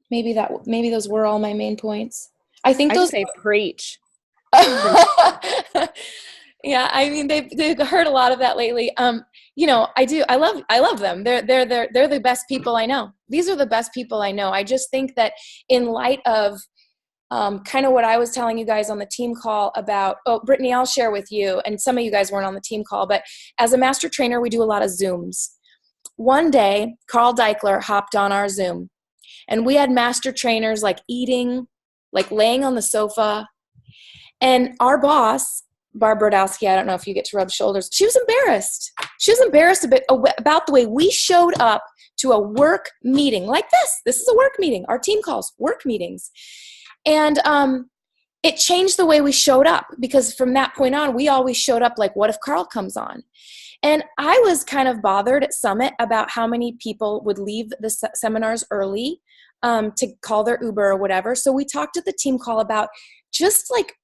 Maybe those were all my main points. I think I those just say preach. Yeah, I mean they've heard a lot of that lately. You know, I love them. They're the best people I know. These are the best people I know. I just think that in light of kind of what I was telling you guys on the team call about, Brittany, I'll share with you, and some of you guys weren't on the team call, but as a master trainer, we do a lot of Zooms. One day, Carl Deichler hopped on our Zoom, and we had master trainers like eating, like laying on the sofa, and our boss, Barb Brodowski, I don't know if you get to rub shoulders, she was embarrassed. She was embarrassed a bit about the way we showed up to a work meeting like this. This is a work meeting. Our team calls work meetings. And it changed the way we showed up, because from that point on, we always showed up like, what if Carl comes on? And I was kind of bothered at Summit about how many people would leave the seminars early to call their Uber or whatever. So we talked at the team call about just like,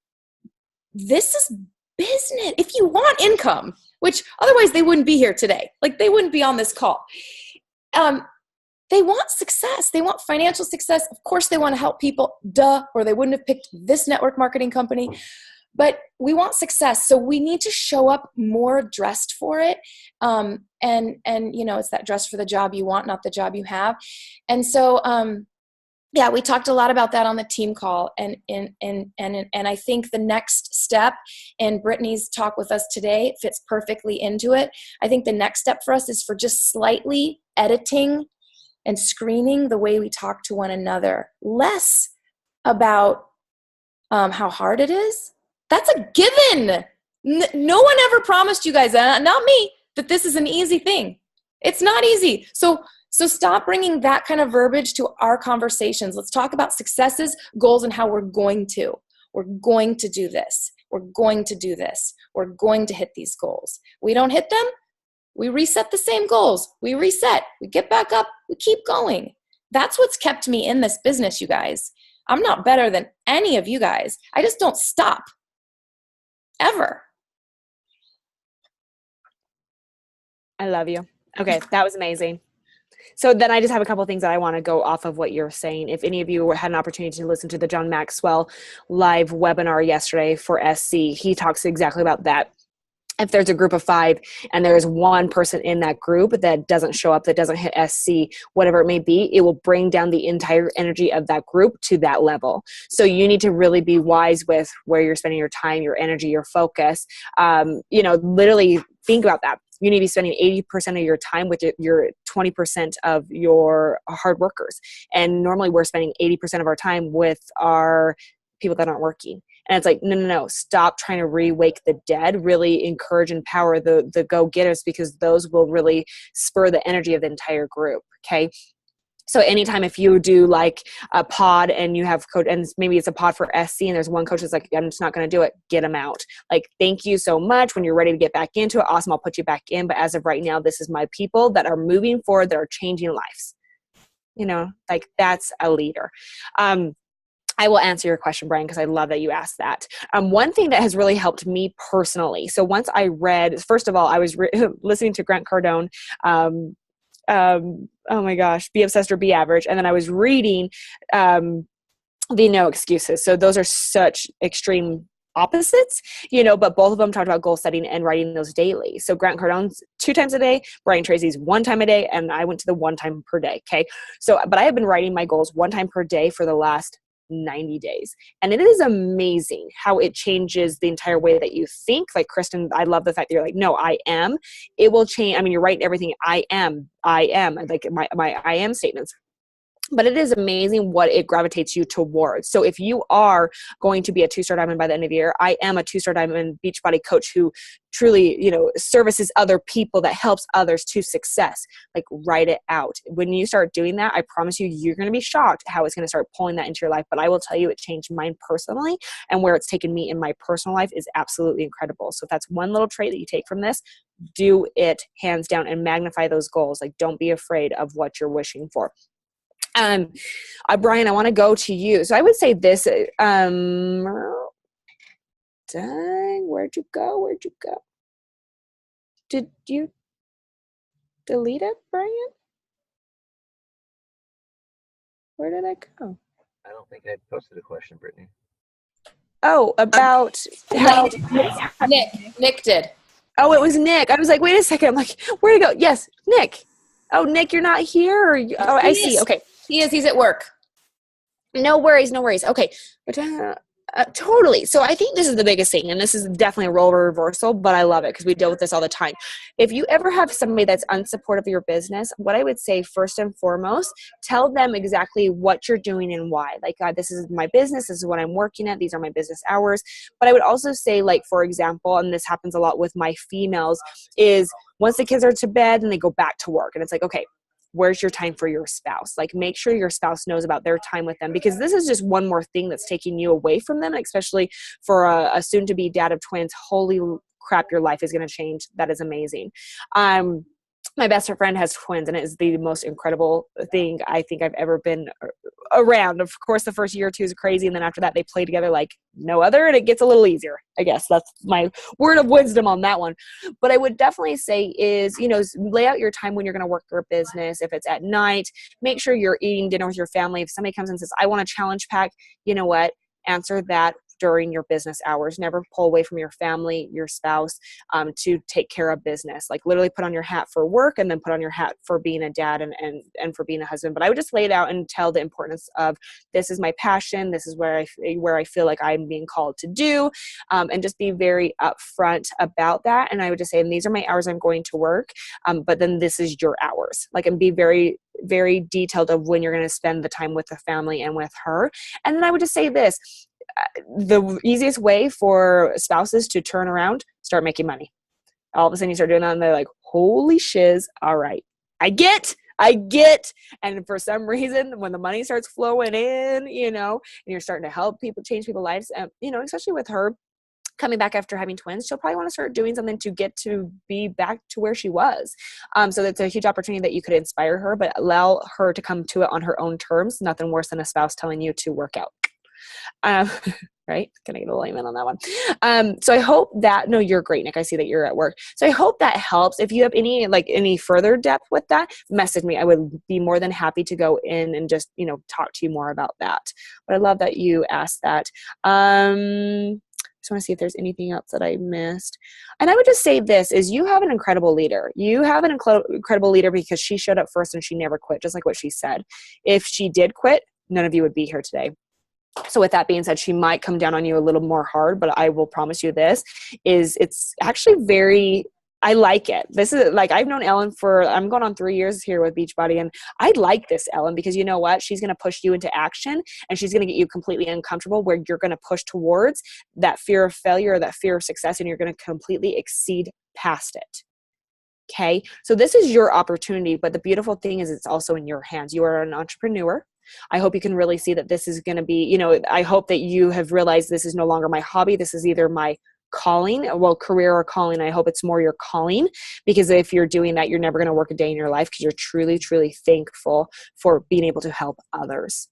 this is business. If you want income, which otherwise they wouldn't be here today, like they wouldn't be on this call. They want success. They want financial success. Of course, they want to help people, or they wouldn't have picked this network marketing company. But we want success, so we need to show up more dressed for it. And you know, it's that dress for the job you want, not the job you have. And so, yeah, we talked a lot about that on the team call. And I think the next step, and Brittany's talk with us today fits perfectly into it. I think the next step for us is for just slightly editing and screening the way we talk to one another, less about how hard it is. That's a given. No one ever promised you guys, not me, that this is an easy thing. It's not easy. So stop bringing that kind of verbiage to our conversations. Let's talk about successes, goals, and how we're going to. We're going to do this. We're going to do this. We're going to hit these goals. We don't hit them, we reset the same goals. We reset. We get back up. We keep going. That's what's kept me in this business, you guys. I'm not better than any of you guys. I just don't stop. Ever. I love you. Okay, that was amazing. So then I just have a couple of things that I want to go off of what you're saying. If any of you had an opportunity to listen to the John Maxwell live webinar yesterday for SC, he talks exactly about that. If there's a group of 5 and there's one person in that group that doesn't show up, that doesn't hit SC, whatever it may be, it will bring down the entire energy of that group to that level. So you need to really be wise with where you're spending your time, your energy, your focus. You know, literally think about that. You need to be spending 80% of your time with your 20% of your hard workers. And normally we're spending 80% of our time with our people that aren't working. And it's like, no, stop trying to re-wake the dead. Really encourage and empower the go-getters, because those will really spur the energy of the entire group, okay? So anytime if you do like a pod and you have coach, and maybe it's a pod for SC and there's one coach that's like, I'm just not going to do it, get them out. Like, thank you so much. When you're ready to get back into it, awesome, I'll put you back in. But as of right now, this is my people that are moving forward, that are changing lives. You know, like that's a leader. I will answer your question, Brian, because I love that you asked that. One thing that has really helped me personally. So once I read, first of all, I was listening to Grant Cardone, oh my gosh, Be Obsessed or Be Average. And then I was reading the No Excuses. So those are such extreme opposites, you know, but both of them talked about goal setting and writing those daily. So Grant Cardone's 2 times a day, Brian Tracy's 1 time a day, and I went to the 1 time per day. Okay. So, but I have been writing my goals 1 time per day for the last 90 days. And it is amazing how it changes the entire way that you think. Like, Kristen, I love the fact that you're like, no, I am. It will change. I mean, you're writing everything. I am, like my I am statements. But it is amazing what it gravitates you towards. So if you are going to be a 2-star diamond by the end of the year, I am a 2-star diamond Beachbody coach who truly, you know, services other people, that helps others to success. Like, write it out. When you start doing that, I promise you, you're going to be shocked how it's going to start pulling that into your life. But I will tell you, it changed mine personally, and where it's taken me in my personal life is absolutely incredible. So if that's one little trait that you take from this, do it hands down and magnify those goals. Like, don't be afraid of what you're wishing for. Brian, I want to go to you. So I would say this, dang, where'd you go? Did you delete it, Brian? Where did I go? I don't think I posted a question, Brittany. Oh, about how Nick did. Oh, it was Nick. I was like, wait a second. I'm like, where'd he go? Yes, Nick. Oh, Nick, you're not here? Oh, I see. Okay. He is. He's at work. No worries. Okay. But totally. So I think this is the biggest thing, and this is definitely a role reversal, but I love it because we deal with this all the time. If you ever have somebody that's unsupportive of your business, what I would say first and foremost, tell them exactly what you're doing and why. Like, this is my business. This is what I'm working at. These are my business hours. But I would also say, like, for example, and this happens a lot with my females, is once the kids are to bed and they go back to work, and it's like, okay, where's your time for your spouse? Like, make sure your spouse knows about their time with them, because this is just one more thing that's taking you away from them, especially for a soon-to-be dad of twins. Holy crap, your life is going to change. That is amazing. My best friend has twins, and it is the most incredible thing I think I've ever been around. Of course, the first year or two is crazy, and then after that, they play together like no other, and it gets a little easier. I guess that's my word of wisdom on that one. But I would definitely say is, lay out your time when you're going to work your business. If it's at night, make sure you're eating dinner with your family. If somebody comes and says, I want a challenge pack, you know what? Answer that during your business hours. Never pull away from your family, your spouse, to take care of business. Like, literally put on your hat for work and then put on your hat for being a dad and for being a husband. But I would just lay it out and tell the importance of, this is my passion. This is where I feel like I'm being called to do, and just be very upfront about that. And I would just say, and these are my hours I'm going to work, but then this is your hours. Like, and be very, very detailed of when you're going to spend the time with the family and with her. And then I would just say this, the easiest way for spouses to turn around, start making money. All of a sudden you start doing that and they're like, holy shiz, all right, I get. And for some reason, when the money starts flowing in, and you're starting to help people, change people's lives, especially with her coming back after having twins, she'll probably want to start doing something to get to be back to where she was. So that's a huge opportunity that you could inspire her, but allow her to come to it on her own terms. Nothing worse than a spouse telling you to work out. Right? Can I get a little amen on that one? So I hope that, no, you're great, Nick. I see that you're at work. So I hope that helps. If you have any further depth with that, message me. I would be more than happy to go in and just, talk to you more about that. But I love that you asked that. Just want to see if there's anything else that I missed. And I would just say this is, you have an incredible leader. You have an incredible leader because she showed up first and she never quit, just like what she said. If she did quit, none of you would be here today. So with that being said, she might come down on you a little more hard, but I will promise you this is, it's actually I like it. This is like, I've known Ellen I'm going on 3 years here with Beachbody, and I like this, Ellen, because you know what? She's going to push you into action, and she's going to get you completely uncomfortable where you're going to push towards that fear of failure or that fear of success, and you're going to completely exceed past it. Okay. So this is your opportunity, but the beautiful thing is it's also in your hands. You are an entrepreneur. I hope you can really see that this is going to be, I hope that you have realized this is no longer my hobby. This is either my calling, career or calling. I hope it's more your calling, because if you're doing that, you're never going to work a day in your life, because you're truly, truly thankful for being able to help others,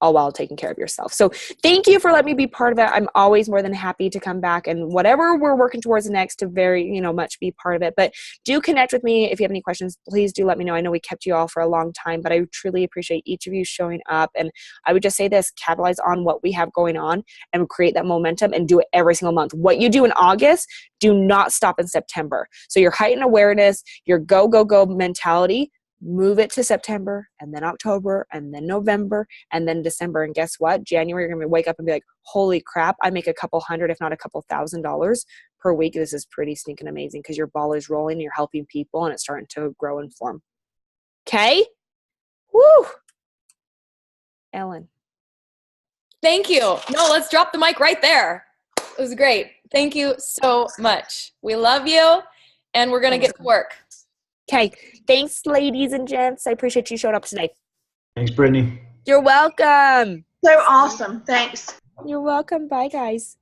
all while taking care of yourself. So thank you for letting me be part of that. I'm always more than happy to come back and whatever we're working towards next to very, much be part of it. But do connect with me. If you have any questions, please do let me know. I know we kept you all for a long time, but I truly appreciate each of you showing up. And I would just say this, capitalize on what we have going on and create that momentum and do it every single month. What you do in August, do not stop in September. So your heightened awareness, your go, go, go mentality, move it to September, and then October, and then November, and then December. And guess what? January, you're going to wake up and be like, holy crap, I make a couple hundred, if not a couple $1,000s per week. This is pretty stinking amazing, because your ball is rolling, you're helping people, and it's starting to grow and form. Okay? Woo! Ellen. Thank you. No, let's drop the mic right there. It was great. Thank you so much. We love you, and we're going to get to work. Okay. Thanks, ladies and gents. I appreciate you showing up today. Thanks, Brittany. You're welcome. So awesome. Thanks. You're welcome. Bye, guys.